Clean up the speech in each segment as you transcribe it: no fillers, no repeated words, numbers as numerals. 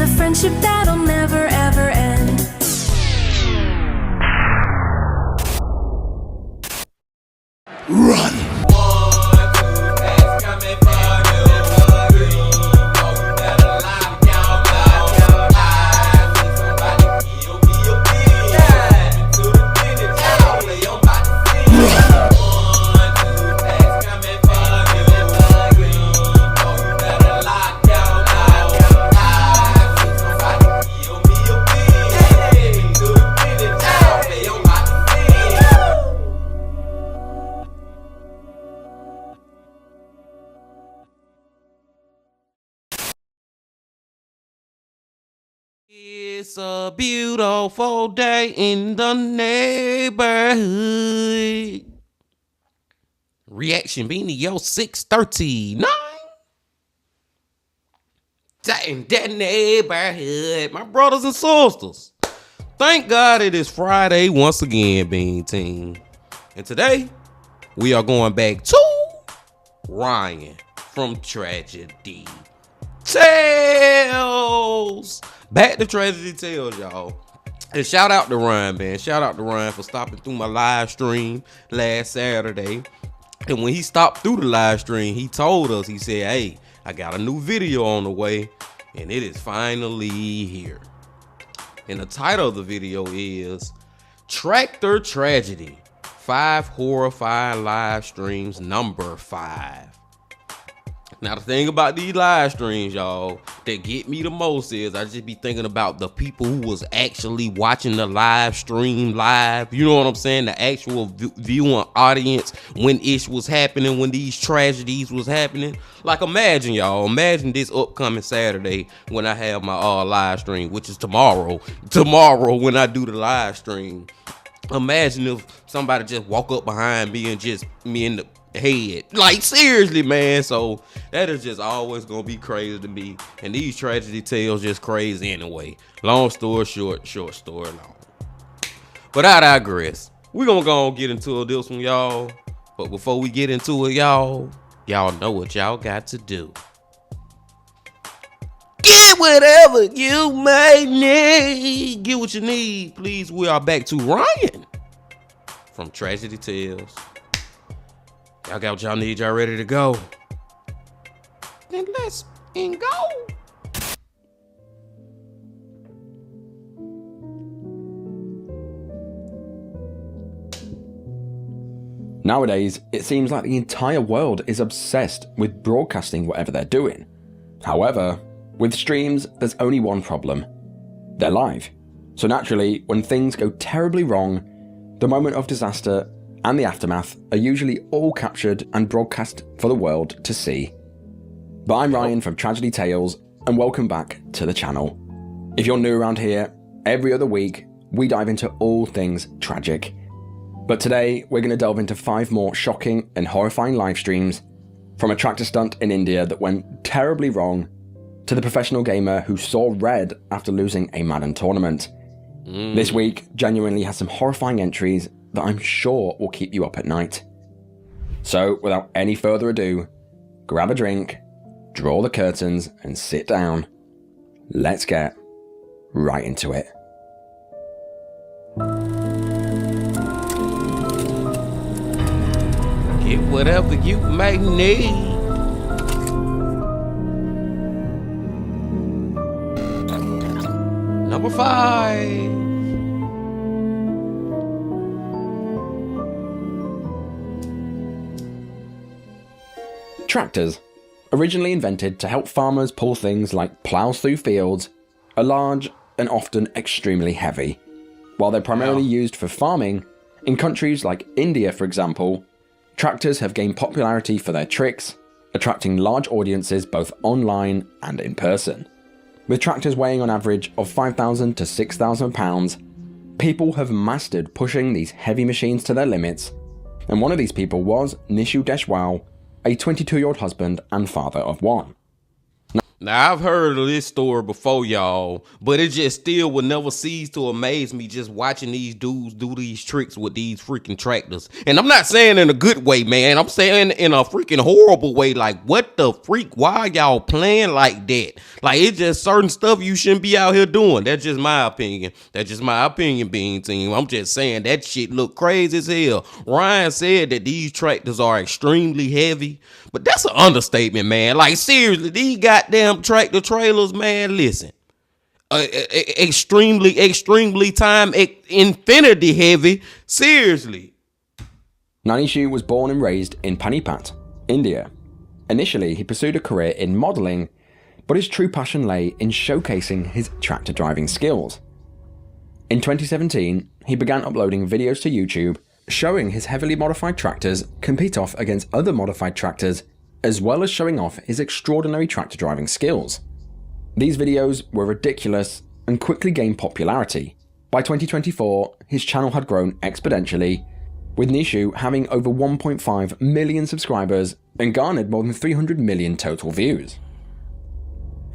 a friendship that'll never ever end. Run! It's a beautiful day in the neighborhood. Reaction Beanie, yo, 639. In that neighborhood, my brothers and sisters. Thank God it is Friday once again, Bean Team. And today, we are going back to Ryan from Tragedy Tales. Back to Tragedy Tales, y'all. And shout out to Ryan, man. Shout out to Ryan for stopping through my live stream last Saturday. And when he stopped through the live stream, he told us, he said, hey, I got a new video on the way, and it is finally here. And the title of the video is Tractor Tragedy, 5 horrifying live streams, number 5. Now, the thing about these live streams, y'all, that get me the most is I just be thinking about the people who was actually watching the live stream live. You know what I'm saying? The actual viewing audience when ish was happening, when these tragedies was happening. Like, imagine, y'all, imagine this upcoming Saturday when I have my live stream, which is tomorrow. Tomorrow when I do the live stream. Imagine if somebody just walk up behind me and just me in the head. Like, seriously, man. So that is just always gonna be crazy to me, and these Tragedy Tales just crazy anyway. Long story short, short story long. But I digress. We're gonna go and get into this one, y'all. But before we get into it, y'all know what y'all got to do. Get whatever you may need. Get what you need, please. We are back to Ryan from Tragedy Tales. Y'all got what y'all need, y'all ready to go? Then let's go. Nowadays, it seems like the entire world is obsessed with broadcasting whatever they're doing. However, with streams, there's only one problem. They're live. So naturally, when things go terribly wrong, the moment of disaster and the aftermath are usually all captured and broadcast for the world to see. But I'm Ryan from Tragedy Tales, and welcome back to the channel. If you're new around here, every other week we dive into all things tragic. But today we're going to delve into 5 more shocking and horrifying live streams, from a tractor stunt in India that went terribly wrong, to the professional gamer who saw red after losing a Madden tournament. This week genuinely has some horrifying entries that I'm sure will keep you up at night. So, without any further ado, grab a drink, draw the curtains, and sit down. Let's get right into it. Get whatever you may need. Number 5. Tractors, originally invented to help farmers pull things like plows through fields, are large and often extremely heavy. While they're primarily used for farming, in countries like India, for example, tractors have gained popularity for their tricks, attracting large audiences both online and in person. With tractors weighing on average of 5,000 to 6,000 pounds, people have mastered pushing these heavy machines to their limits, and one of these people was Nishu Deshwal, a 22-year-old husband and father of 1. Now, I've heard of this story before, y'all, but it just still will never cease to amaze me just watching these dudes do these tricks with these freaking tractors. And I'm not saying in a good way, man. I'm saying in a freaking horrible way. Like, what the freak? Why are y'all playing like that? Like, it's just certain stuff you shouldn't be out here doing. That's just my opinion. That's just my opinion, Bean Team. I'm just saying that shit look crazy as hell. Ryan said that these tractors are extremely heavy, but that's an understatement, man. Like, seriously, these goddamn tractor trailers, man, listen, extremely time infinity heavy. Seriously. Nanishu was born and raised in Panipat, India. Initially, he pursued a career in modeling, but his true passion lay in showcasing his tractor driving skills. In 2017, he began uploading videos to YouTube showing his heavily modified tractors compete off against other modified tractors, as well as showing off his extraordinary tractor driving skills. These videos were ridiculous and quickly gained popularity. By 2024, his channel had grown exponentially, with Nishu having over 1.5 million subscribers and garnered more than 300 million total views.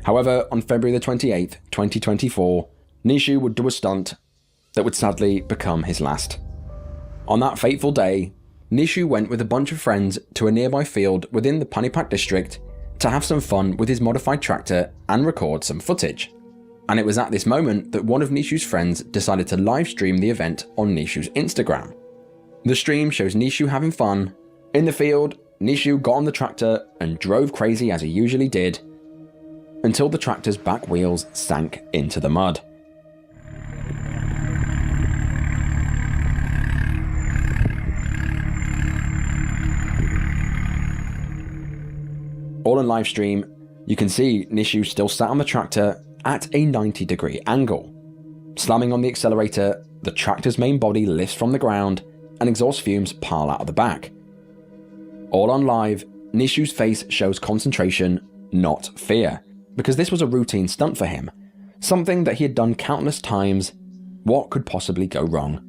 However, on February the 28th, 2024, Nishu would do a stunt that would sadly become his last. On that fateful day, Nishu went with a bunch of friends to a nearby field within the Panipat district to have some fun with his modified tractor and record some footage. And it was at this moment that one of Nishu's friends decided to live stream the event on Nishu's Instagram. The stream shows Nishu having fun. In the field, Nishu got on the tractor and drove crazy as he usually did, until the tractor's back wheels sank into the mud. All on live stream, you can see Nishu still sat on the tractor at a 90-degree angle. Slamming on the accelerator, the tractor's main body lifts from the ground and exhaust fumes pile out of the back. All on live, Nishu's face shows concentration, not fear, because this was a routine stunt for him, something that he had done countless times. What could possibly go wrong?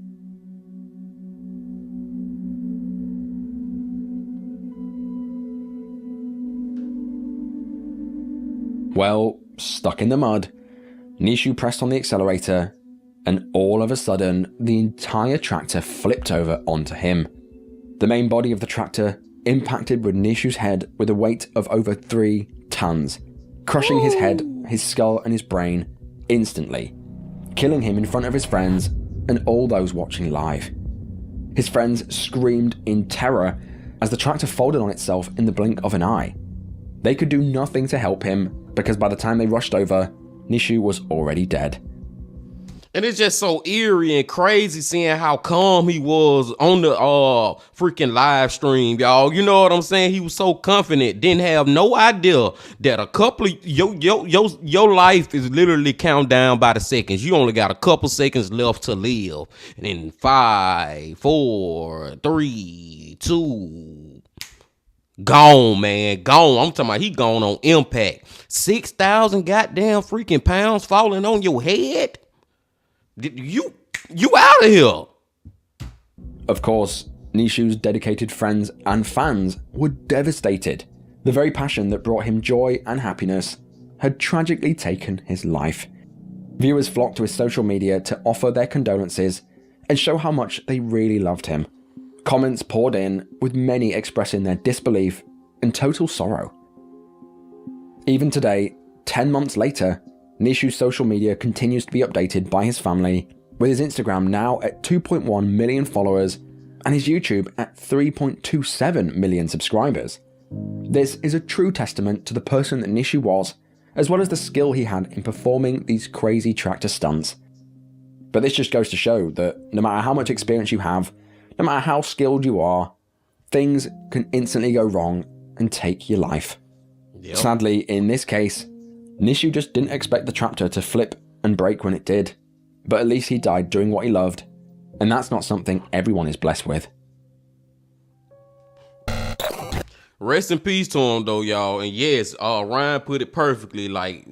Well, stuck in the mud, Nishu pressed on the accelerator, and all of a sudden, the entire tractor flipped over onto him. The main body of the tractor impacted with Nishu's head with a weight of over 3 tons, crushing his head, his skull, and his brain instantly, killing him in front of his friends and all those watching live. His friends screamed in terror as the tractor folded on itself in the blink of an eye. They could do nothing to help him, because by the time they rushed over, Nishu was already dead. And it's just so eerie and crazy seeing how calm he was on the freaking live stream, y'all. You know what I'm saying? He was so confident, didn't have no idea that a couple of your life is literally count down by the seconds. You only got a couple seconds left to live. And in 5, 4, 3, 2, gone, man, gone. I'm talking about he gone on impact. 6,000 goddamn freaking pounds falling on your head. You out of here. Of course, Nishu's dedicated friends and fans were devastated. The very passion that brought him joy and happiness had tragically taken his life. Viewers flocked to his social media to offer their condolences and show how much they really loved him. Comments poured in, with many expressing their disbelief and total sorrow. Even today, 10 months later, Nishu's social media continues to be updated by his family, with his Instagram now at 2.1 million followers and his YouTube at 3.27 million subscribers. This is a true testament to the person that Nishu was, as well as the skill he had in performing these crazy tractor stunts. But this just goes to show that no matter how much experience you have, no matter how skilled you are, things can instantly go wrong and take your life. Yep. Sadly, in this case, Nishu just didn't expect the tractor to flip and break when it did, but at least he died doing what he loved, and that's not something everyone is blessed with. Rest in peace to him, though, y'all. And yes, Ryan put it perfectly. Like,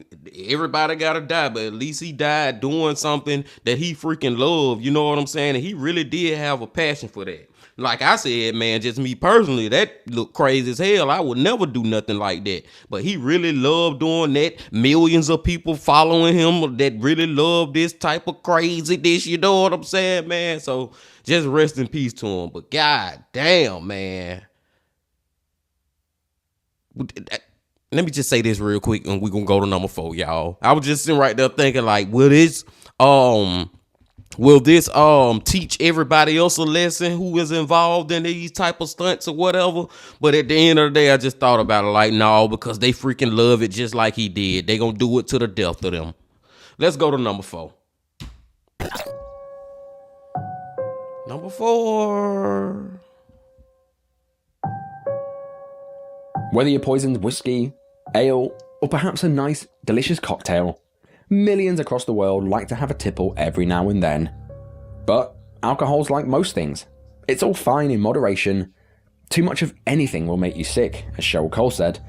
everybody gotta die, but at least he died doing something that he freaking loved. You know what I'm saying? And he really did have a passion for that. Like I said, man, just me personally, that look crazy as hell. I would never do nothing like that. But he really loved doing that. Millions of people following him that really love this type of crazy dish. You know what I'm saying, man? So just rest in peace to him. But god damn, man. Let me just say this real quick and we're gonna go to number 4, y'all. I was just sitting right there thinking, like, will this teach everybody else a lesson who is involved in these type of stunts or whatever? But at the end of the day, I just thought about it like, no, because they freaking love it just like he did. They gonna do it to the death of them. Let's go to number 4. Number 4. Whether you poisoned whiskey, ale, or perhaps a nice, delicious cocktail, millions across the world like to have a tipple every now and then. But alcohol's like most things. It's all fine in moderation. Too much of anything will make you sick, as Cheryl Cole said.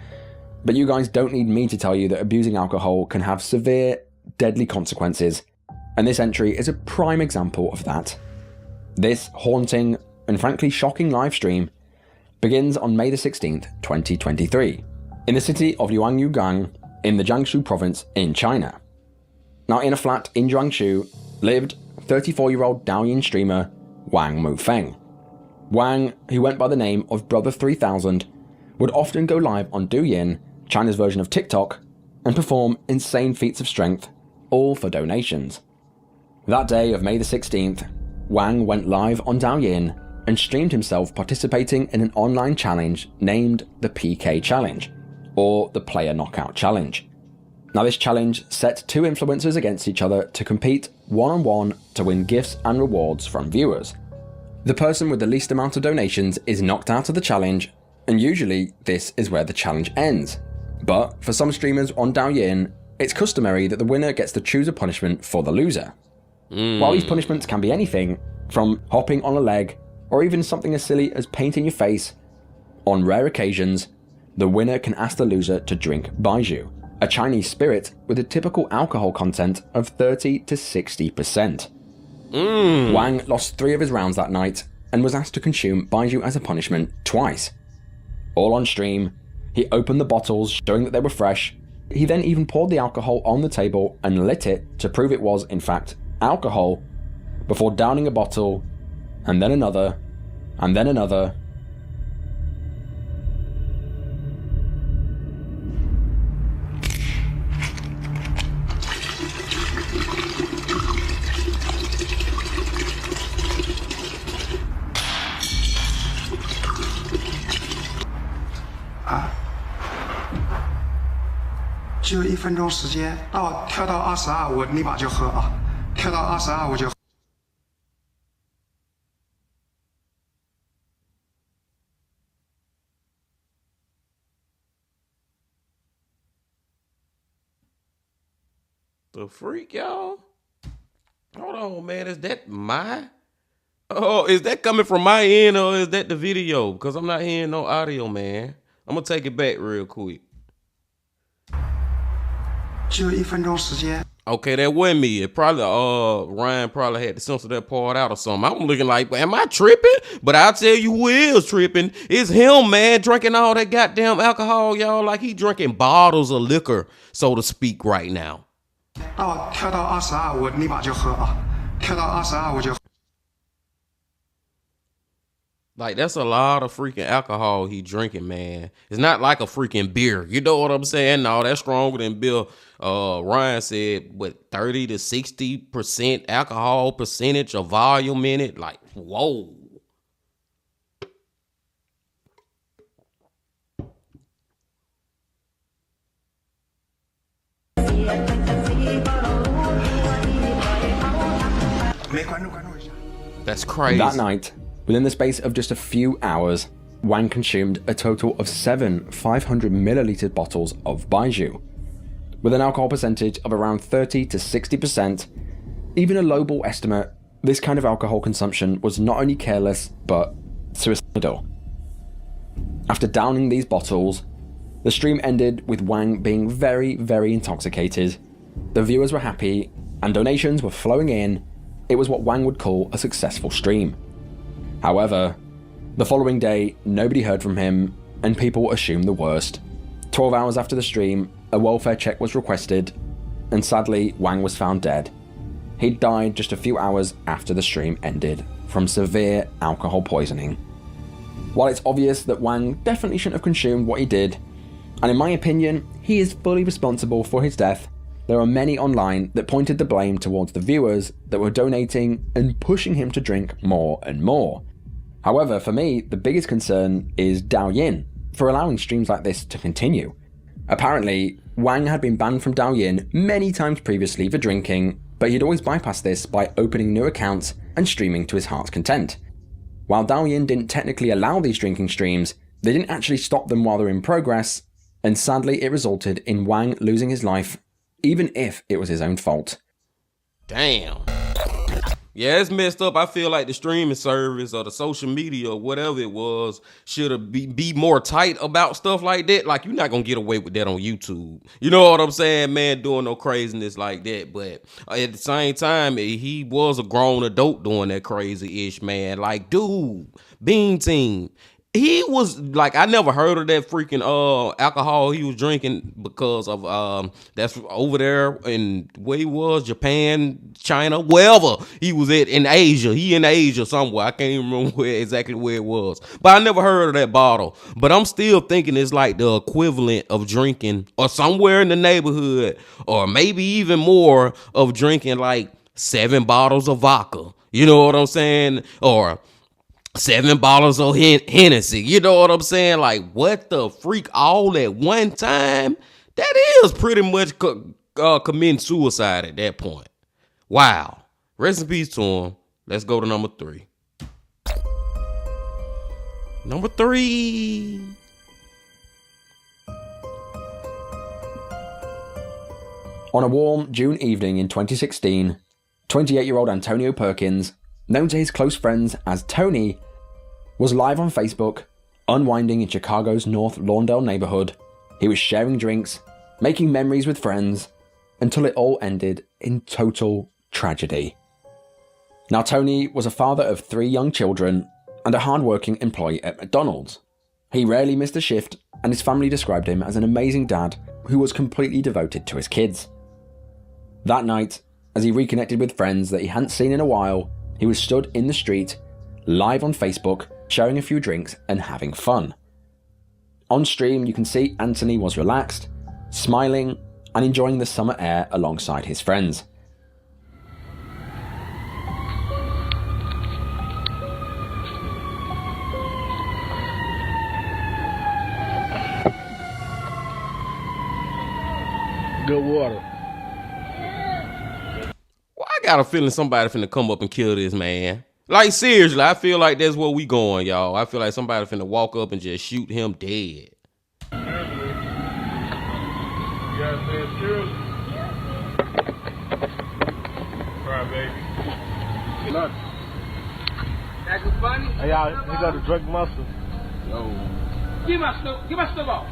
But you guys don't need me to tell you that abusing alcohol can have severe, deadly consequences. And this entry is a prime example of that. This haunting and frankly shocking live stream begins on May the 16th, 2023, in the city of Liangyugang in the Jiangsu province in China. Now, in a flat in Jiangsu lived 34-year-old Douyin streamer Wang Mufeng. Wang, who went by the name of Brother 3000, would often go live on Douyin, China's version of TikTok, and perform insane feats of strength, all for donations. That day of May the 16th, Wang went live on Douyin and streamed himself participating in an online challenge named the PK Challenge, or the Player Knockout Challenge. Now, this challenge set 2 influencers against each other to compete one-on-one to win gifts and rewards from viewers. The person with the least amount of donations is knocked out of the challenge, and usually this is where the challenge ends. But for some streamers on Douyin, it's customary that the winner gets to choose a punishment for the loser. While these punishments can be anything, from hopping on a leg, or even something as silly as painting your face, on rare occasions, the winner can ask the loser to drink baijiu, a Chinese spirit with a typical alcohol content of 30 to 60%. Wang lost 3 of his rounds that night and was asked to consume baijiu as a punishment twice. All on stream, he opened the bottles showing that they were fresh. He then even poured the alcohol on the table and lit it to prove it was, in fact, alcohol, before downing a bottle, and then another, and then another.就1分钟时间，跳到22，我立马就喝啊！跳到22我就喝。The freak, y'all? Hold on, man. Is that my? Oh, is that coming from my end or is that the video? Because I'm not hearing no audio, man. I'm gonna take it back real quick. 就1分钟时间。 Okay, that wasn't me. It probably Ryan probably had to censor that part out or something. I'm looking like, am I tripping? But I'll tell you who is tripping. It's him, man, drinking all that goddamn alcohol, y'all. Like he drinking bottles of liquor, so to speak, right now. 跳到22我立马就喝啊！跳到22我就。 Like, that's a lot of freaking alcohol he drinking, man. It's not like a freaking beer. You know what I'm saying? No, that's stronger than beer. Ryan said, what, 30 to 60% alcohol percentage of volume in it? Like, whoa. That's crazy. That night, within the space of just a few hours, Wang consumed a total of 7 500ml bottles of baijiu. With an alcohol percentage of around 30 to 60%, even a lowball estimate, this kind of alcohol consumption was not only careless, but suicidal. After downing these bottles, the stream ended with Wang being very, very intoxicated. The viewers were happy, and donations were flowing in. It was what Wang would call a successful stream. However, The following day, nobody heard from him, and people assumed the worst. 12 hours after the stream, a welfare check was requested, and sadly, Wang was found dead. He'd died just a few hours after the stream ended from severe alcohol poisoning. While it's obvious that Wang definitely shouldn't have consumed what he did, and in my opinion, he is fully responsible for his death, there are many online that pointed the blame towards the viewers that were donating and pushing him to drink more and more. However, for me, the biggest concern is Douyin for allowing streams like this to continue. Apparently, Wang had been banned from Douyin many times previously for drinking, but he'd always bypassed this by opening new accounts and streaming to his heart's content. While Douyin didn't technically allow these drinking streams, they didn't actually stop them while they're in progress, and sadly it resulted in Wang losing his life, even if it was his own fault. Damn. Yeah, it's messed up. I feel like the streaming service or the social media or whatever it was should be more tight about stuff like that. Like, you're not gonna get away with that on YouTube. You know what I'm saying, man? Doing no craziness like that. But at the same time, he was a grown adult doing that crazy-ish, man. Like, dude, Bean Team. He was like, I never heard of that freaking alcohol he was drinking because of that's over there in where he was, Japan, China, wherever he was at in Asia. He in Asia somewhere. I can't even remember exactly where it was. But I never heard of that bottle. But I'm still thinking it's like the equivalent of drinking, or somewhere in the neighborhood, or maybe even more of drinking like 7 bottles of vodka. You know what I'm saying? Or 7 bottles of Hennessy. You know what I'm saying? Like, what the freak, all at one time? That is pretty much committing suicide at that point. Wow. Rest in peace to him. Let's go to number 3. Number 3. On a warm June evening in 2016, 28-year-old Antonio Perkins, known to his close friends as Tony, was live on Facebook, unwinding in Chicago's North Lawndale neighborhood. He was sharing drinks, making memories with friends, until it all ended in total tragedy. Now, Tony was a father of 3 young children and a hard-working employee at McDonald's. He rarely missed a shift, and his family described him as an amazing dad who was completely devoted to his kids. That night, as he reconnected with friends that he hadn't seen in a while, he was stood in the street, live on Facebook, sharing a few drinks and having fun. On stream, you can see Anthony was relaxed, smiling, and enjoying the summer air alongside his friends. Good water. Well, I got a feeling somebody finna come up and kill this man. Like, seriously, I feel like that's where we going, y'all. I feel like somebody finna walk up and just shoot him dead. Look. That's funny. Hey, y'all, he got a drug muscle. Yo. Give my snowball. Give my snowball.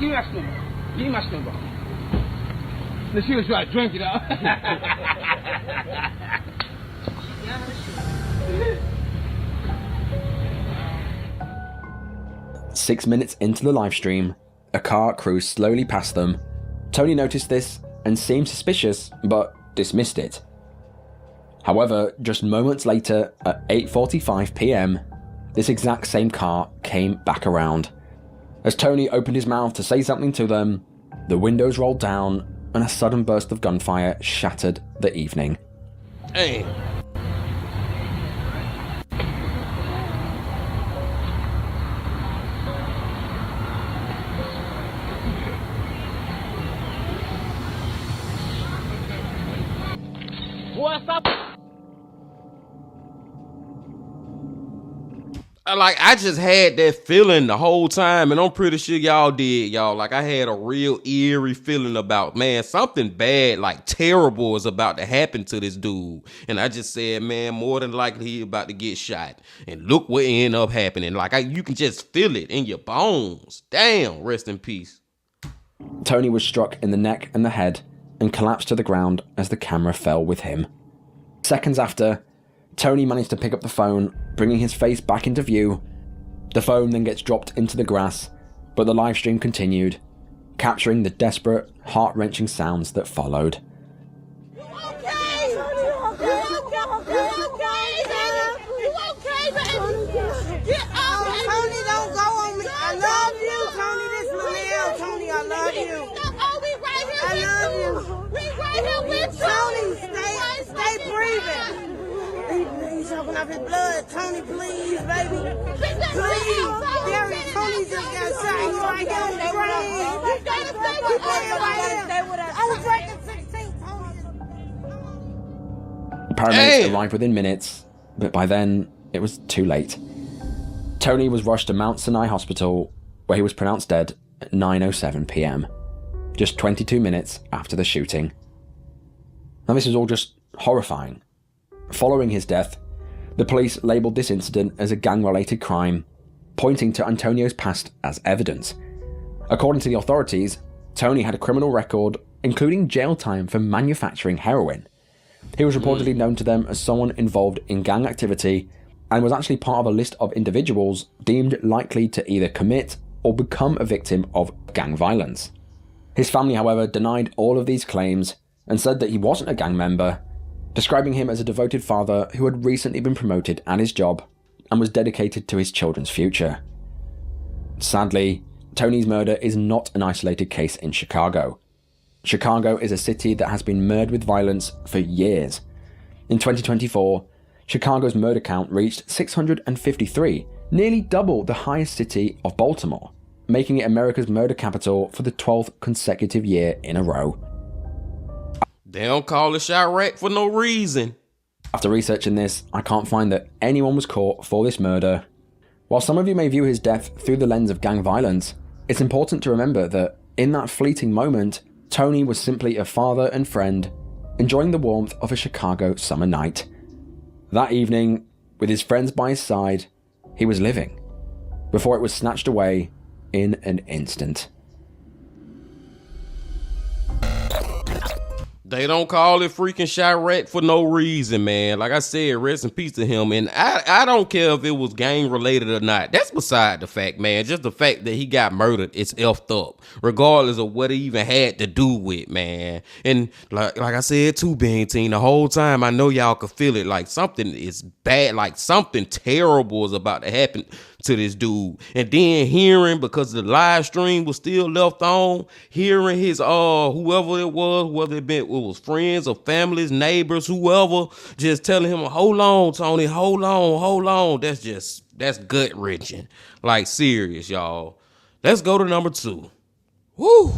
Give me my snowball. Give me my snowball. Let's see what's right. Drink it out. 6 minutes into the live stream, a car cruised slowly past them. Tony noticed this and seemed suspicious, but dismissed it. However, just moments later, at 8:45 p.m, this exact same car came back around. As Tony opened his mouth to say something to them, the windows rolled down and a sudden burst of gunfire shattered the evening. Hey. What's up? Like, I just had that feeling the whole time, and I'm pretty sure y'all did, y'all. Like, I had a real eerie feeling about, man, something bad, like terrible is about to happen to this dude. And I just said, man, more than likely he about to get shot. And look what ended up happening. Like, you can just feel it in your bones. Damn, rest in peace. Tony was struck in the neck and the head and collapsed to the ground as the camera fell with him. Seconds after, Tony managed to pick up the phone, bringing his face back into view. The phone then gets dropped into the grass, but the live stream continued, capturing the desperate, heart-wrenching sounds that followed. Choking off his blood. Tony, please, baby. Please. Gary, Tony just got shot. He's right here on the ground. Paramedics arrived within minutes, but by then, it was too late. Tony was rushed to Mount Sinai Hospital, where he was pronounced dead at 9:07 p.m., just 22 minutes after the shooting. Now, this was all just horrifying. Following his death, the police labelled this incident as a gang-related crime, pointing to Antonio's past as evidence. According to the authorities, Tony had a criminal record, including jail time for manufacturing heroin. He was reportedly known to them as someone involved in gang activity and was actually part of a list of individuals deemed likely to either commit or become a victim of gang violence. His family, however, denied all of these claims and said that he wasn't a gang member, describing him as a devoted father who had recently been promoted at his job and was dedicated to his children's future. Sadly, Tony's murder is not an isolated case in Chicago. Chicago is a city that has been marred with violence for years. In 2024, Chicago's murder count reached 653, nearly double the highest city of Baltimore, making it America's murder capital for the 12th consecutive year in a row. They don't call it Chirac for no reason. After researching this, I can't find that anyone was caught for this murder. While some of you may view his death through the lens of gang violence, it's important to remember that in that fleeting moment, Tony was simply a father and friend, enjoying the warmth of a Chicago summer night. That evening, with his friends by his side, he was living, before it was snatched away in an instant. They don't call it freaking Chirac for no reason, man. Like I said, rest in peace to him. And I don't care if it was gang related or not. That's beside the fact, man. Just the fact that he got murdered, it's effed up, regardless of what he even had to do with, man. And like I said too, Bean Team, the whole time I know y'all could feel it. Like something is bad, like something terrible is about to happen to this dude. And then hearing, because the live stream was still left on, hearing his whoever it was, whether it was friends or families, neighbors, whoever, just telling him, hold on, Tony, hold on. That's gut wrenching. Like serious, y'all. Let's go to number 2. Woo.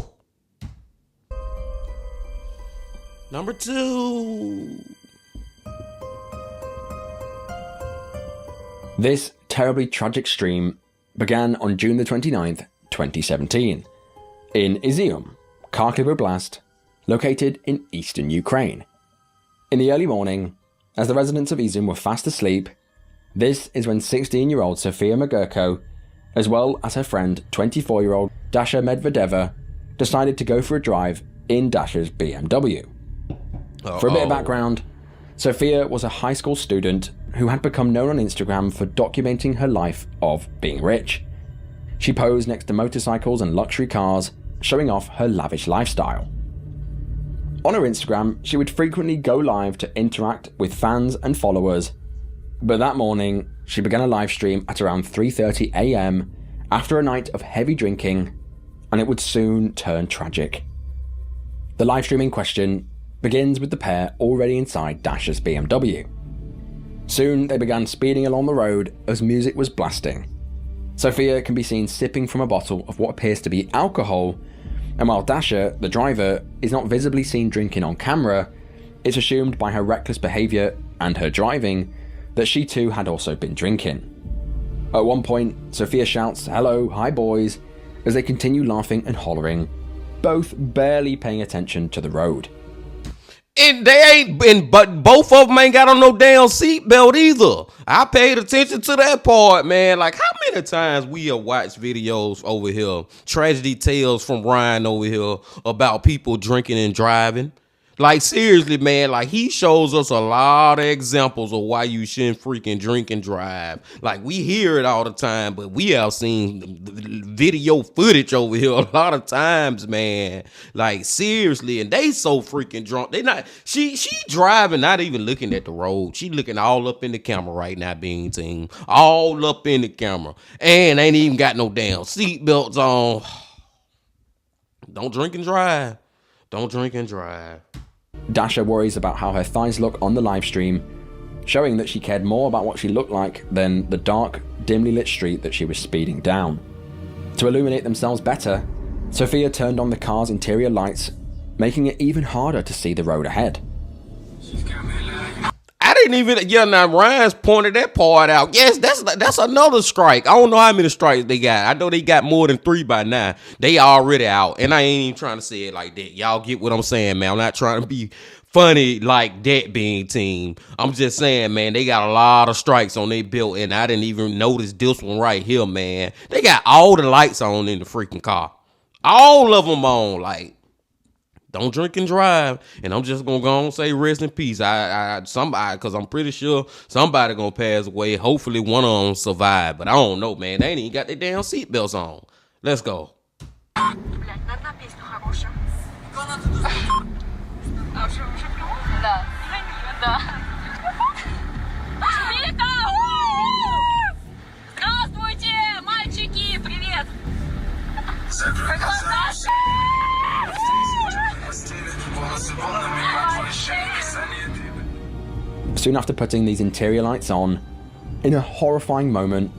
Number 2. This terribly tragic stream began on June the 29th, 2017, in Izium, Kharkiv Oblast, located in eastern Ukraine. In the early morning, as the residents of Izium were fast asleep, this is when 16-year-old Sofia Magurko, as well as her friend 24-year-old Dasha Medvedeva, decided to go for a drive in Dasha's BMW. For a bit of background, Sofia was a high school student who had become known on Instagram for documenting her life of being rich. She posed next to motorcycles and luxury cars, showing off her lavish lifestyle. On her Instagram, she would frequently go live to interact with fans and followers, but that morning, she began a live stream at around 3:30 a.m. after a night of heavy drinking, and it would soon turn tragic. The live stream in question begins with the pair already inside Dasha's BMW. Soon, they began speeding along the road as music was blasting. Sofia can be seen sipping from a bottle of what appears to be alcohol, and while Dasha, the driver, is not visibly seen drinking on camera, it's assumed by her reckless behaviour and her driving that she too had also been drinking. At one point, Sofia shouts, "Hello, hi boys," as they continue laughing and hollering, both barely paying attention to the road. And they ain't been, but both of them ain't got on no damn seatbelt either. I paid attention to that part, man. Like, how many times we have watched videos over here, tragedy tales from Ryan over here about people drinking and driving? Like, seriously, man, like, he shows us a lot of examples of why you shouldn't freaking drink and drive. Like, we hear it all the time, but we have seen video footage over here a lot of times, man. Like, seriously, and they so freaking drunk. They not, she driving, not even looking at the road. She looking all up in the camera right now, Bean Team. All up in the camera. And ain't even got no damn seatbelts on. Don't drink and drive. Don't drink and drive. Dasha worries about how her thighs look on the live stream, showing that she cared more about what she looked like than the dark, dimly lit street that she was speeding down. To illuminate themselves better, Sophia turned on the car's interior lights, making it even harder to see the road ahead. I didn't even, now Ryan's pointed that part out. Yes, that's another strike. I don't know how many strikes they got. I know they got more than 3 by now. They already out. And I ain't even trying to say it like that. Y'all get what I'm saying, man. I'm not trying to be funny like that, Bean Team. I'm just saying, man, they got a lot of strikes on their belt, and I didn't even notice this one right here, man. They got all the lights on in the freaking car. All of them on, like. Don't drink and drive. And I'm just gonna go and say rest in peace. Somebody, because I'm pretty sure somebody gonna pass away. Hopefully one of them survive. But I don't know, man. They ain't even got their damn seatbelts on. Let's go. Soon after putting these interior lights on, in a horrifying moment,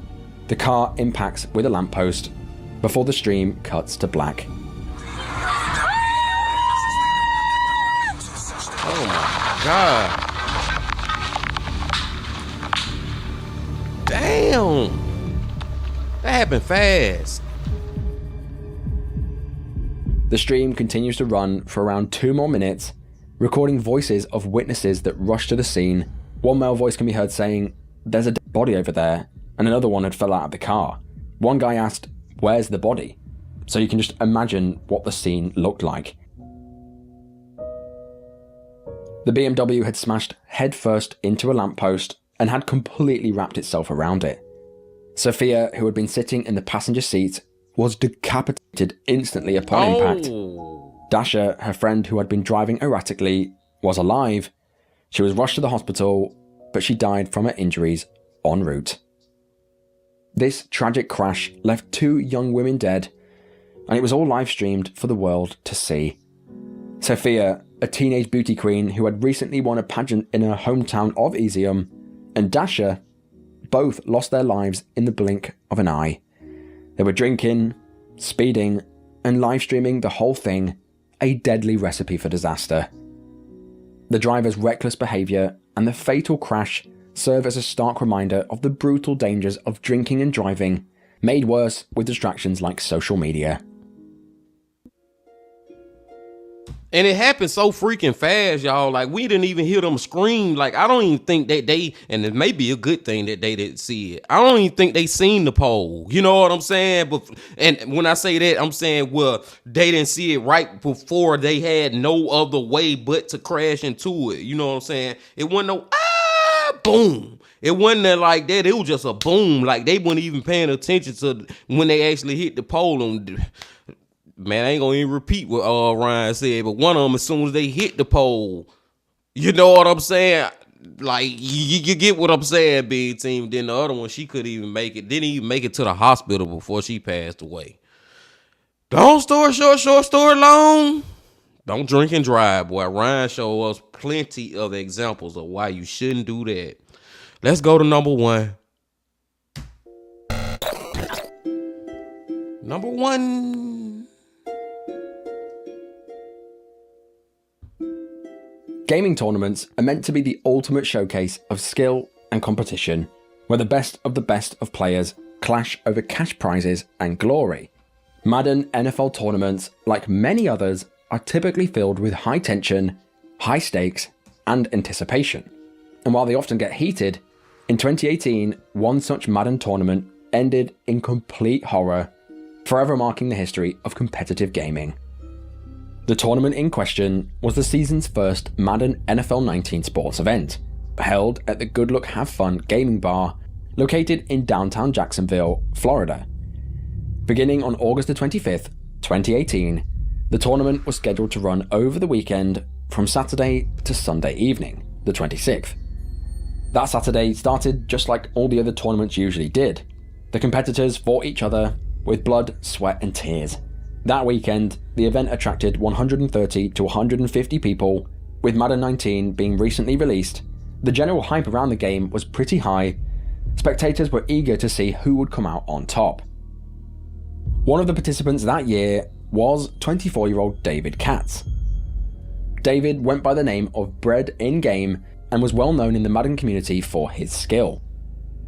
the car impacts with a lamppost before the stream cuts to black. Oh my God. Damn. That happened fast. The stream continues to run for around 2 more minutes, recording voices of witnesses that rush to the scene. One male voice can be heard saying, "There's a dead body over there," and another one had fell out of the car. One guy asked, "Where's the body?" So you can just imagine what the scene looked like. The BMW had smashed headfirst into a lamppost and had completely wrapped itself around it. Sophia, who had been sitting in the passenger seat, was decapitated instantly upon impact. Dasha, her friend who had been driving erratically, was alive. She was rushed to the hospital, but she died from her injuries en route. This tragic crash left 2 young women dead, and it was all live streamed for the world to see. Sophia, a teenage beauty queen who had recently won a pageant in her hometown of Izium, and Dasha both lost their lives in the blink of an eye. They were drinking, speeding, and live streaming the whole thing, a deadly recipe for disaster. The driver's reckless behaviour and the fatal crash serve as a stark reminder of the brutal dangers of drinking and driving, made worse with distractions like social media. And it happened so freaking fast, y'all. Like, we didn't even hear them scream. Like, I don't even think that they, and it may be a good thing that they didn't see it. I don't even think they seen the pole. You know what I'm saying? But, and when I say that, I'm saying, well, they didn't see it right before they had no other way but to crash into it. You know what I'm saying? It wasn't no, boom. It wasn't that like that. It was just a boom. Like, they weren't even paying attention to when they actually hit the pole. Man, I ain't gonna even repeat what Ryan said, but one of them, as soon as they hit the pole, you know what I'm saying? Like, you get what I'm saying, big team. Then the other one, she couldn't even make it. Didn't even make it to the hospital before she passed away. Long story short, short story long. Don't drink and drive, boy. Ryan showed us plenty of examples of why you shouldn't do that. Let's go to number 1. Number 1. Gaming tournaments are meant to be the ultimate showcase of skill and competition, where the best of players clash over cash prizes and glory. Madden NFL tournaments, like many others, are typically filled with high tension, high stakes, and anticipation. And while they often get heated, in 2018, one such Madden tournament ended in complete horror, forever marking the history of competitive gaming. The tournament in question was the season's first Madden NFL 19 sports event, held at the Good Luck Have Fun gaming bar located in downtown Jacksonville, Florida. Beginning on August the 25th, 2018, the tournament was scheduled to run over the weekend from Saturday to Sunday evening, the 26th. That Saturday started just like all the other tournaments usually did. The competitors fought each other with blood, sweat and tears. That weekend, the event attracted 130 to 150 people. With Madden 19 being recently released, the general hype around the game was pretty high. Spectators were eager to see who would come out on top. One of the participants that year was 24-year-old David Katz. David went by the name of Bread in-game and was well known in the Madden community for his skill.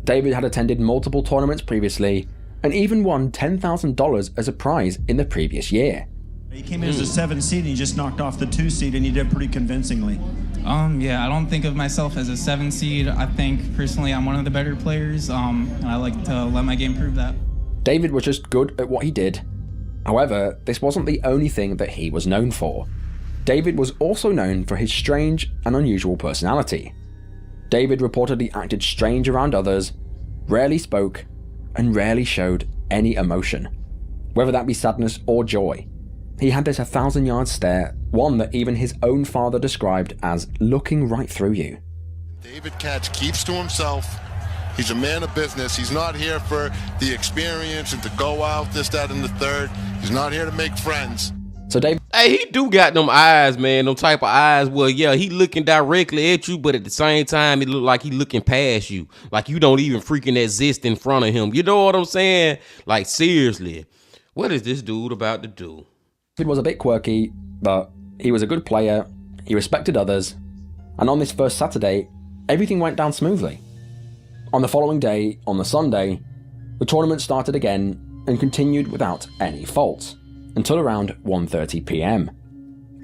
David had attended multiple tournaments previously and even won $10,000 as a prize in the previous year. He came in as a 7 seed and he just knocked off the 2 seed and he did pretty convincingly. Yeah, I don't think of myself as a 7 seed. I think personally I'm one of the better players, and I like to let my game prove that. David was just good at what he did. However, this wasn't the only thing that he was known for. David was also known for his strange and unusual personality. David reportedly acted strange around others, rarely spoke, and rarely showed any emotion, whether that be sadness or joy. He had this 1,000-yard stare, one that even his own father described as looking right through you. David Katz keeps to himself. He's a man of business. He's not here for the experience and to go out, this, that, and the third. He's not here to make friends. So David... Hey, he do got them eyes, man. Them type of eyes. Well, yeah, he looking directly at you, but at the same time, it look like he looking past you. Like you don't even freaking exist in front of him. You know what I'm saying? Like, seriously. What is this dude about to do? David was a bit quirky, but he was a good player. He respected others. And on this first Saturday, everything went down smoothly. On the following day, on the Sunday, the tournament started again and continued without any faults until around 1:30 p.m.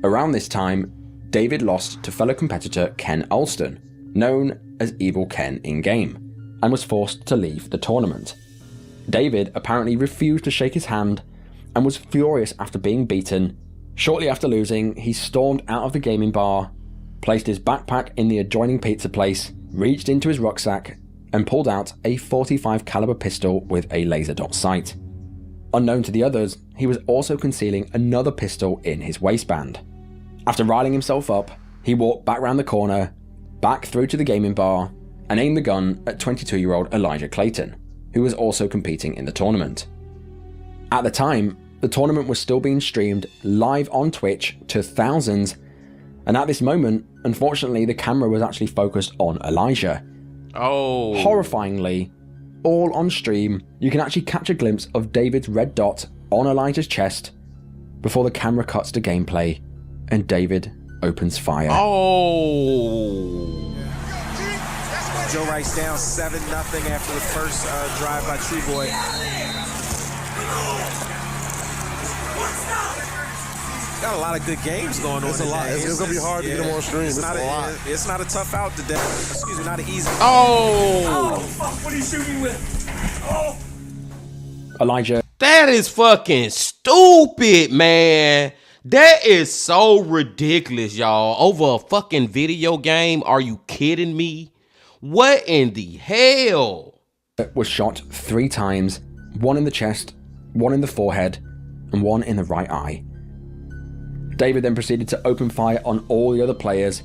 Around this time, David lost to fellow competitor Ken Alston, known as Evil Ken in-game, and was forced to leave the tournament. David apparently refused to shake his hand and was furious after being beaten. Shortly after losing, he stormed out of the gaming bar, placed his backpack in the adjoining pizza place, reached into his rucksack, and pulled out a .45 caliber pistol with a laser dot sight. Unknown to the others, he was also concealing another pistol in his waistband. After riling himself up, he walked back round the corner, back through to the gaming bar, and aimed the gun at 22-year-old Elijah Clayton, who was also competing in the tournament. At the time, the tournament was still being streamed live on Twitch to thousands, and at this moment, unfortunately, the camera was actually focused on Elijah. Oh. Horrifyingly, all on stream, you can actually catch a glimpse of David's red dot on Elijah's chest before the camera cuts to gameplay and David opens fire. Oh. Joe Rice down 7-0 after the first drive by True Boy. Got a lot of good games going on. It's a lot. It's going to be hard to get them on stream. It's not a lot. It's not a tough out today. Excuse me, not an easy. Oh. Fuck, what are you shooting with? Oh. Elijah. That is fucking stupid, man. That is so ridiculous, y'all. Over a fucking video game? Are you kidding me? What in the hell? Was shot 3 times, one in the chest, one in the forehead, and one in the right eye. David then proceeded to open fire on all the other players,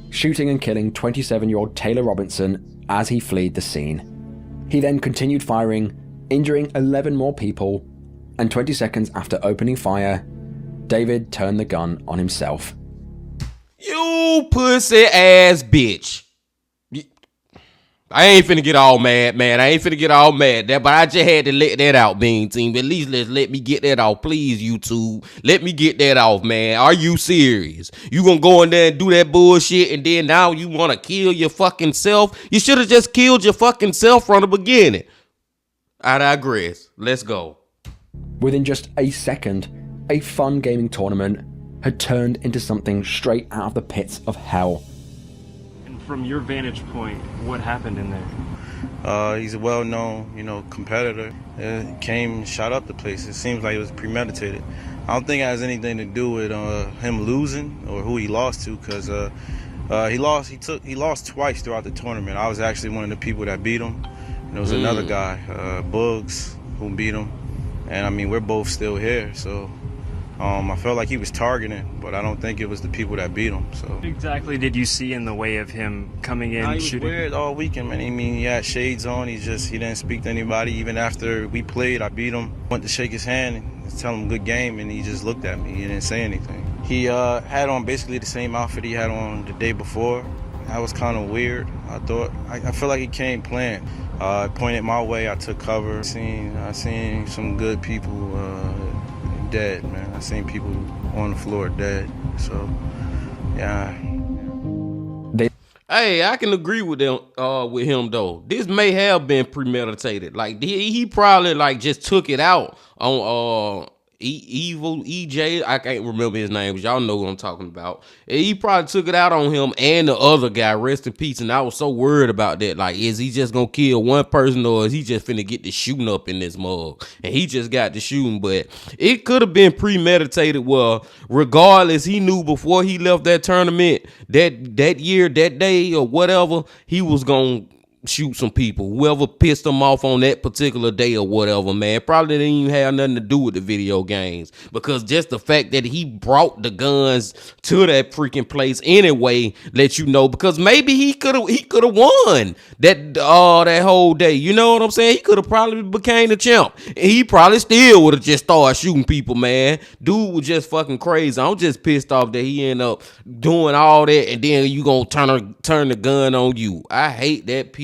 shooting and killing 27-year-old Taylor Robinson as he fled the scene. He then continued firing, injuring 11 more people, and 20 seconds after opening fire, David turned the gun on himself. You pussy ass bitch. I ain't finna get all mad, man. I ain't finna get all mad. But I just had to let that out, Bean Team. At least let me get that off, please, YouTube. Let me get that off, man. Are you serious? You gonna go in there and do that bullshit and then now you wanna kill your fucking self? You should have just killed your fucking self from the beginning. I digress. Let's go. Within just a second, a fun gaming tournament had turned into something straight out of the pits of hell. From your vantage point, what happened in there? He's a well-known, competitor. Came and shot up the place. It seems like it was premeditated. I don't think it has anything to do with him losing or who he lost to, because he lost twice throughout the tournament. I was actually one of the people that beat him. And there was another guy, Bugs, who beat him. And I mean, we're both still here, so I felt like he was targeting, but I don't think it was the people that beat him. So what exactly did you see in the way of him coming in, he was shooting? Weird all weekend, man. I mean, he had shades on. He didn't speak to anybody. Even after we played, I beat him. Went to shake his hand and tell him good game, and he just looked at me. He didn't say anything. He had on basically the same outfit he had on the day before. That was kind of weird. I feel like he came planned. Pointed my way. I took cover. I seen some good people dead, man. I seen people on the floor dead. So, yeah. Hey, I can agree with him though. This may have been premeditated. Like he probably like just took it out on Evil EJ. I can't remember his name, but y'all know what I'm talking about. He probably took it out on him and the other guy. Rest in peace. And I was so worried about that. Like, is he just gonna kill one person, or is he just finna get the shooting up in this mug? And he just got the shooting, but it could have been premeditated. Well, regardless, he knew before he left that tournament, that year, that day, or whatever, he was gonna shoot some people, whoever pissed him off on that particular day or whatever, man. Probably didn't even have nothing to do with the video games, because just the fact that he brought the guns to that freaking place anyway let you know, because maybe he could have won that whole day. You know what I'm saying? He could have probably became the champ, and he probably still would have just started shooting people, man. Dude was just fucking crazy. I'm just pissed off that he ended up doing all that, and then you gonna turn the gun on you. I hate that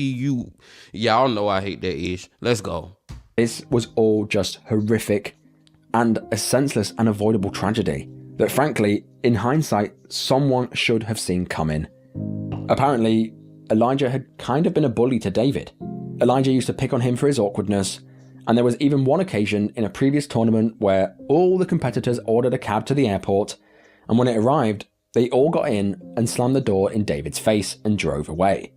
y'all know I hate that ish. Let's go. This was all just horrific and a senseless and avoidable tragedy that, frankly, in hindsight, someone should have seen coming. Apparently, Elijah had kind of been a bully to David. Elijah used to pick on him for his awkwardness, and there was even one occasion in a previous tournament where all the competitors ordered a cab to the airport, and when it arrived, they all got in and slammed the door in David's face and drove away.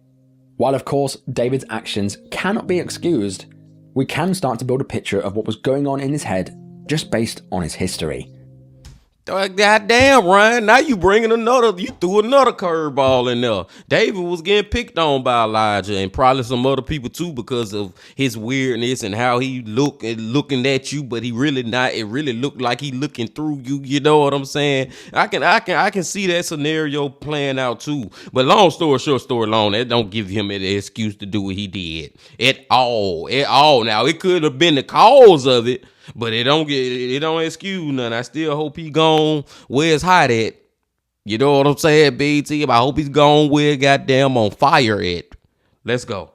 While of course David's actions cannot be excused, we can start to build a picture of what was going on in his head just based on his history. Goddamn, Ryan, now you threw another curveball in there. David was getting picked on by Elijah, and probably some other people too, because of his weirdness and how he looking at you, but he really not. It really looked like he looking through you. You know what I'm saying? I can see that scenario playing out too. But long story short, story long, that don't give him an excuse to do what he did at all. Now it could have been the cause of it, but it don't excuse none. I still hope he gone where it's hot at. You know what I'm saying, BT? I hope he's gone where goddamn on fire at. Let's go.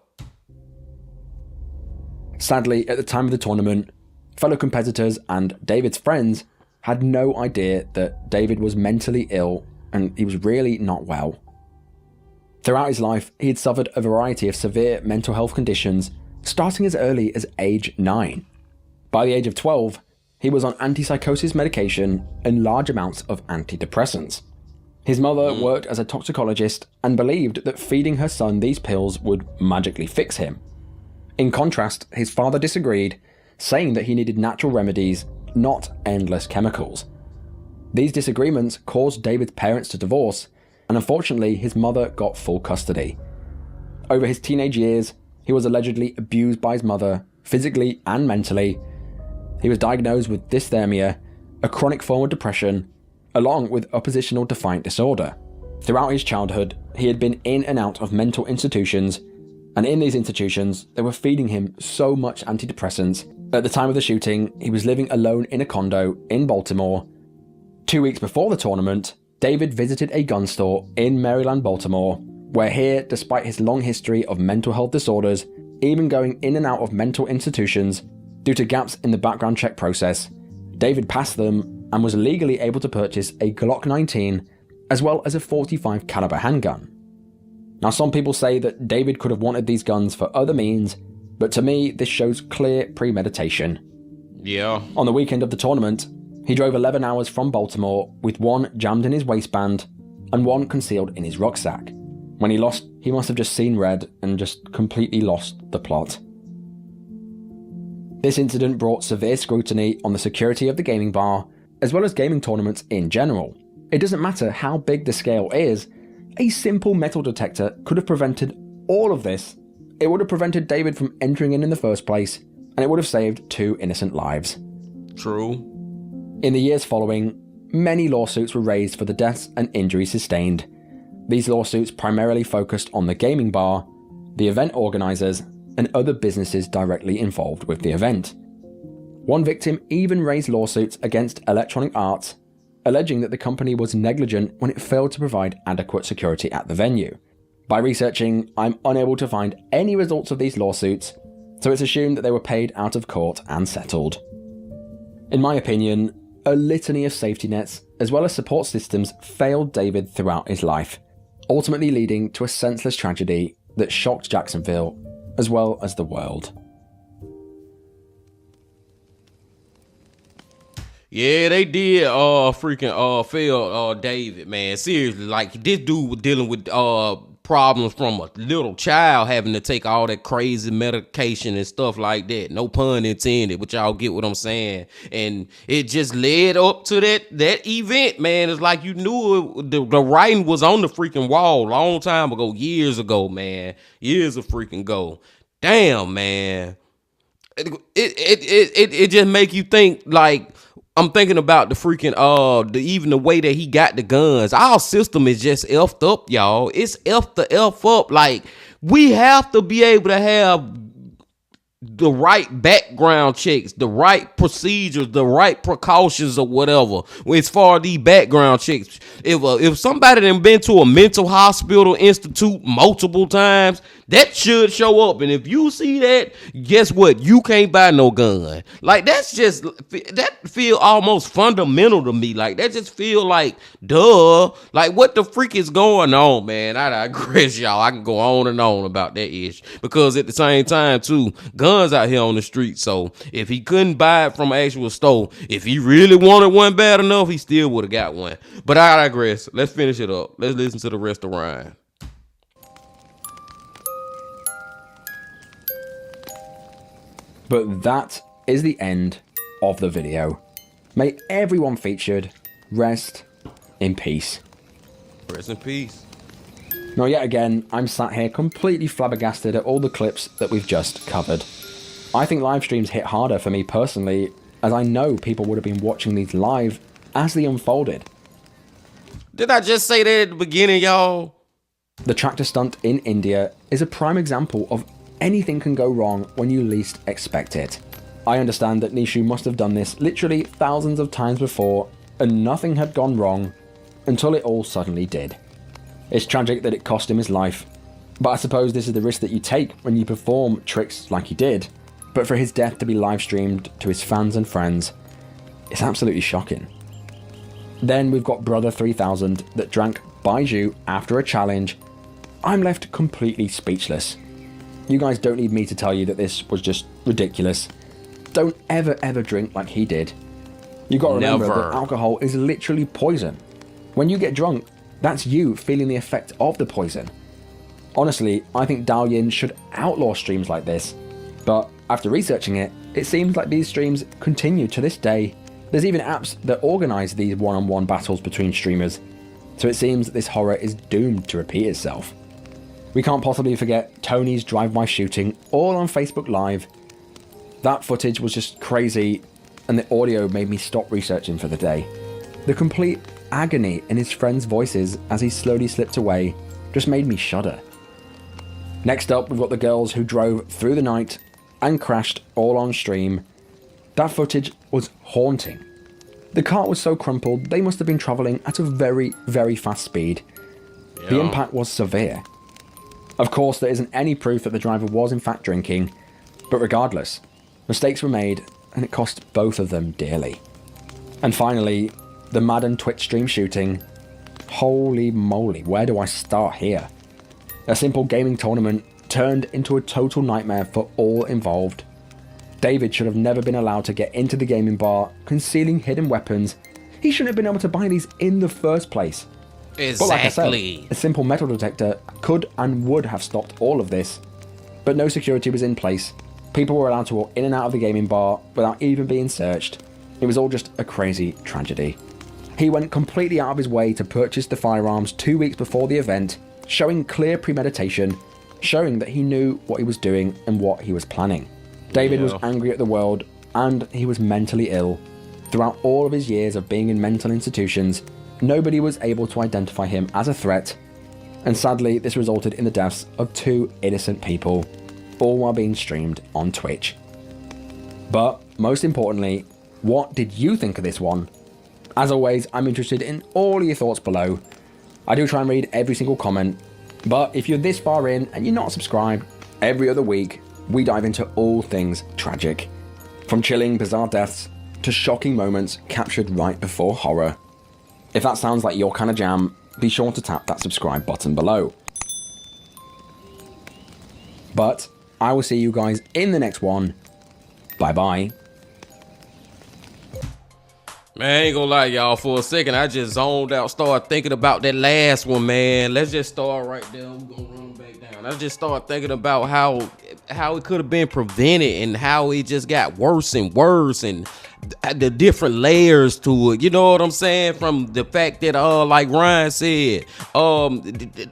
Sadly, at the time of the tournament, fellow competitors and David's friends had no idea that David was mentally ill and he was really not well. Throughout his life, he had suffered a variety of severe mental health conditions, starting as early as age 9. By the age of 12, he was on antipsychosis medication and large amounts of antidepressants. His mother worked as a toxicologist and believed that feeding her son these pills would magically fix him. In contrast, his father disagreed, saying that he needed natural remedies, not endless chemicals. These disagreements caused David's parents to divorce, and unfortunately his mother got full custody. Over his teenage years, he was allegedly abused by his mother, physically and mentally. He was diagnosed with dysthymia, a chronic form of depression, along with oppositional defiant disorder. Throughout his childhood, he had been in and out of mental institutions, and in these institutions, they were feeding him so much antidepressants. At the time of the shooting, he was living alone in a condo in Baltimore. 2 weeks before the tournament, David visited a gun store in Maryland, Baltimore, where here, despite his long history of mental health disorders, even going in and out of mental institutions, due to gaps in the background check process, David passed them and was legally able to purchase a Glock 19 as well as a .45 caliber handgun. Now, some people say that David could have wanted these guns for other means, but to me this shows clear premeditation. Yeah. On the weekend of the tournament, he drove 11 hours from Baltimore with one jammed in his waistband and one concealed in his rucksack. When he lost, he must have just seen red and just completely lost the plot. This incident brought severe scrutiny on the security of the gaming bar, as well as gaming tournaments in general. It doesn't matter how big the scale is, a simple metal detector could have prevented all of this. It would have prevented David from entering in the first place, and it would have saved 2 innocent lives. True. In the years following, many lawsuits were raised for the deaths and injuries sustained. These lawsuits primarily focused on the gaming bar, the event organisers, and other businesses directly involved with the event. One victim even raised lawsuits against Electronic Arts, alleging that the company was negligent when it failed to provide adequate security at the venue. By researching, I'm unable to find any results of these lawsuits, so it's assumed that they were paid out of court and settled. In my opinion, a litany of safety nets, as well as support systems, failed David throughout his life, ultimately leading to a senseless tragedy that shocked Jacksonville, as well as the world. Yeah, they did fail David, man. Seriously, like this dude was dealing with problems from a little child, having to take all that crazy medication and stuff like that. No pun intended, but y'all get what I'm saying. And it just led up to that event, man. It's like you knew the writing was on the freaking wall long time ago, years ago, man. Years of freaking go. Damn, man. It just make you think, like, I'm thinking about the freaking even the way that he got the guns. Our system is just effed up, y'all. It's effed the F up. Like, we have to be able to have the right background checks, the right procedures, the right precautions or whatever. As far as these background checks, if somebody done been to a mental hospital institute multiple times, that should show up. And if you see that, guess what? You can't buy no gun. Like, that feel almost fundamental to me. Like, that just feel like, duh. Like, what the freak is going on, man? I digress, y'all. I can go on and on about that issue. Because at the same time, too, guns out here on the street. So if he couldn't buy it from an actual store, if he really wanted one bad enough, he still would have got one. But I digress. Let's finish it up. Let's listen to the rest of Ryan. But that is the end of the video. May everyone featured rest in peace. Rest in peace. Now, yet again, I'm sat here completely flabbergasted at all the clips that we've just covered. I think live streams hit harder for me personally, as I know people would have been watching these live as they unfolded. Did I just say that at the beginning, y'all? The tractor stunt in India is a prime example of anything can go wrong when you least expect it. I understand that Nishu must have done this literally thousands of times before, and nothing had gone wrong until it all suddenly did. It's tragic that it cost him his life, but I suppose this is the risk that you take when you perform tricks like he did. But for his death to be live streamed to his fans and friends, it's absolutely shocking. Then we've got Brother 3000 that drank Baiju after a challenge. I'm left completely speechless. You guys don't need me to tell you that this was just ridiculous. Don't ever drink like he did. You got to remember that alcohol is literally poison. When you get drunk, that's you feeling the effect of the poison. Honestly, I think Dalyin should outlaw streams like this. But after researching it, it seems like these streams continue to this day. There's even apps that organise these one-on-one battles between streamers. So it seems that this horror is doomed to repeat itself. We can't possibly forget Tony's drive-by shooting, all on Facebook Live. That footage was just crazy, and the audio made me stop researching for the day. The complete agony in his friends' voices as he slowly slipped away just made me shudder. Next up, we've got the girls who drove through the night and crashed all on stream. That footage was haunting. The car was so crumpled, they must have been travelling at a very fast speed. Yeah. The impact was severe. Of course, there isn't any proof that the driver was in fact drinking, but regardless, mistakes were made and it cost both of them dearly. And finally, the Madden Twitch stream shooting. Holy moly, where do I start here? A simple gaming tournament turned into a total nightmare for all involved. David should have never been allowed to get into the gaming bar, concealing hidden weapons. He shouldn't have been able to buy these in the first place. Exactly. But like I said, a simple metal detector could and would have stopped all of this. But no security was in place. People were allowed to walk in and out of the gaming bar without even being searched. It was all just a crazy tragedy. He went completely out of his way to purchase the firearms 2 weeks before the event, showing clear premeditation, showing that he knew what he was doing and what he was planning. David was angry at the world, and he was mentally ill. Throughout all of his years of being in mental institutions, nobody was able to identify him as a threat, and sadly this resulted in the deaths of 2 innocent people, all while being streamed on Twitch. But most importantly, what did you think of this one? As always, I'm interested in all of your thoughts below. I do try and read every single comment, but if you're this far in and you're not subscribed, every other week we dive into all things tragic. From chilling, bizarre deaths to shocking moments captured right before horror. If that sounds like your kind of jam, be sure to tap that subscribe button below. But I will see you guys in the next one. Bye bye. Man, I ain't gonna lie, y'all. For a second, I just zoned out, started thinking about that last one, man. Let's just start right there. We're gonna run back down. I just started thinking about how it could have been prevented and how it just got worse and worse, and the different layers to it. You know what I'm saying? From the fact that like Ryan said,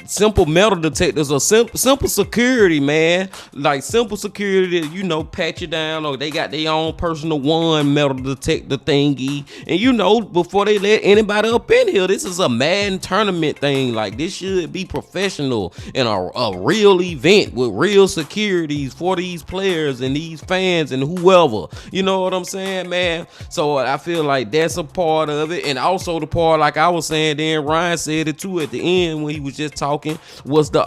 simple metal detectors are simple security, man. Like simple security, you know, pat you down, or they got their own personal one metal detector thingy. And you know, before they let anybody up in here, this is a Madden tournament thing. Like, this should be professional and a real event with real securities for these players and these fans and whoever. You know what I'm saying, man? So I feel like that's a part of it. And also the part, like I was saying, then Ryan said it too at the end when he was just talking, was the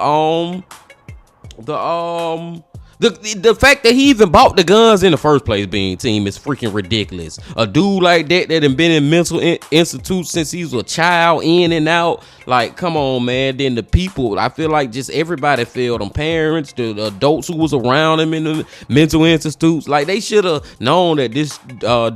fact that he even bought the guns in the first place, being team, is freaking ridiculous. A dude like that done been in mental institutes since he was a child, in and out. Like, come on, man. Then the people, I feel like just everybody failed them. Parents, the adults who was around him in the mental institutes, like, they should have known that this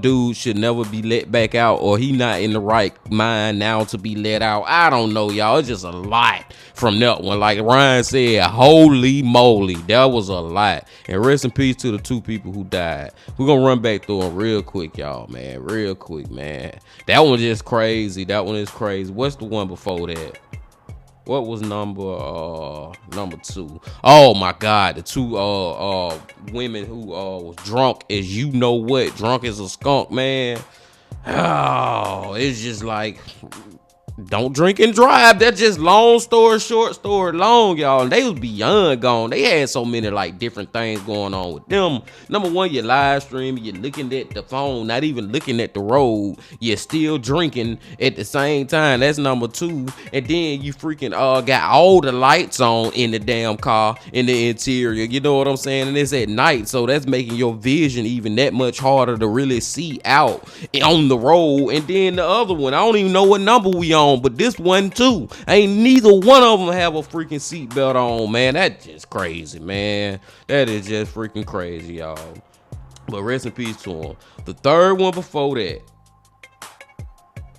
dude should never be let back out, or he not in the right mind now to be let out. I don't know, y'all. It's just a lot from that one. Like Ryan said, holy moly, that was a lot. And rest in peace to the 2 people who died. We're gonna run back through them real quick, y'all, man. Real quick, man. That one just crazy. That one is crazy. What's the one before that? What was number 2? Oh my God, the 2 women who was drunk as you know what, drunk as a skunk, man. Oh, it's just like, don't drink and drive. That's just long story short, story long, y'all. And they was beyond gone. They had so many like different things going on with them. Number one, you're live streaming, you're looking at the phone, not even looking at the road. You're still drinking at the same time. That's number 2. And then you freaking got all the lights on in the damn car, in the interior. You know what I'm saying? And it's at night, so that's making your vision even that much harder to really see out on the road. And then the other one, I don't even know what number we on, but this one too, ain't neither one of them have a freaking seatbelt on, man. That's just crazy, man. That is just freaking crazy, y'all. But rest in peace to him. The 3rd one before that,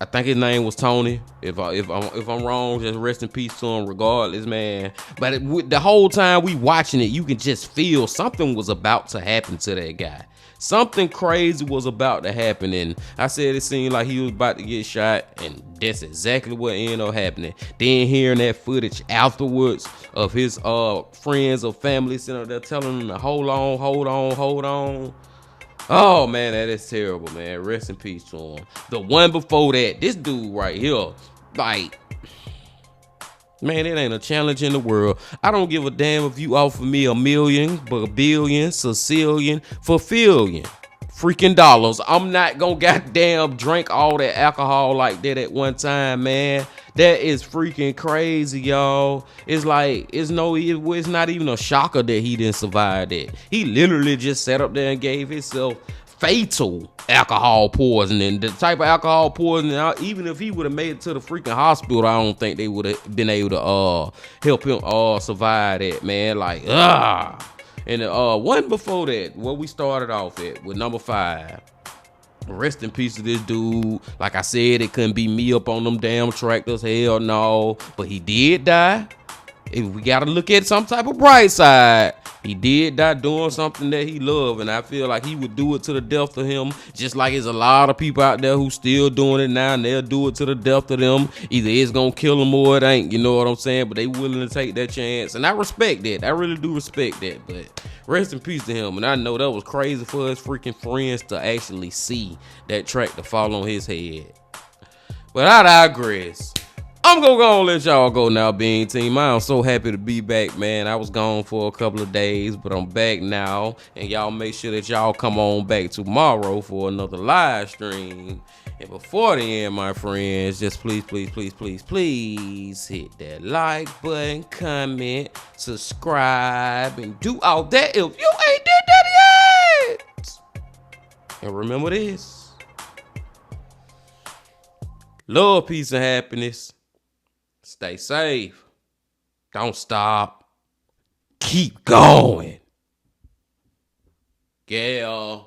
I think his name was Tony. If I'm wrong, just rest in peace to him regardless, man. But the whole time we watching it, you can just feel something was about to happen to that guy. Something crazy was about to happen, and I said it seemed like he was about to get shot, and that's exactly what ended up happening. Then hearing that footage afterwards of his friends or family sitting up there telling him to hold on. Oh man, that is terrible, man. Rest in peace to him. The one before that, this dude right here, like, man, it ain't a challenge in the world. I don't give a damn if you offer me $1 million, $1 billion, Sicilian, $1,000,000 freaking dollars. I'm not gonna goddamn drink all that alcohol like that at one time, man. That is freaking crazy, y'all. It's like, it's not even a shocker that he didn't survive that. He literally just sat up there and gave himself fatal alcohol poisoning. The type of alcohol poisoning, even if he would have made it to the freaking hospital, I don't think they would have been able to help him survive that, man. Like, And one before that, what we started off at with number 5, Rest in peace to this dude. Like I said, it couldn't be me up on them damn tractors. Hell no. But he did die. If we gotta look at some type of bright side, he did die doing something that he loved, and I feel like he would do it to the death of him, just like there's a lot of people out there who still doing it now, and they'll do it to the death of them. Either it's gonna kill them or it ain't, you know what I'm saying? But they willing to take that chance, and I respect that. I really do respect that. But rest in peace to him, and I know that was crazy for his freaking friends to actually see that tractor fall on his head. But I digress. I'm gonna go and let y'all go now, Bean Team. I am so happy to be back, man. I was gone for a couple of days, but I'm back now. And y'all make sure that y'all come on back tomorrow for another live stream. And before the end, my friends, just please hit that like button, comment, subscribe, and do all that if you ain't did that yet. And remember this. Love, peace, and happiness. Stay safe. Don't stop. Keep going. Yeah.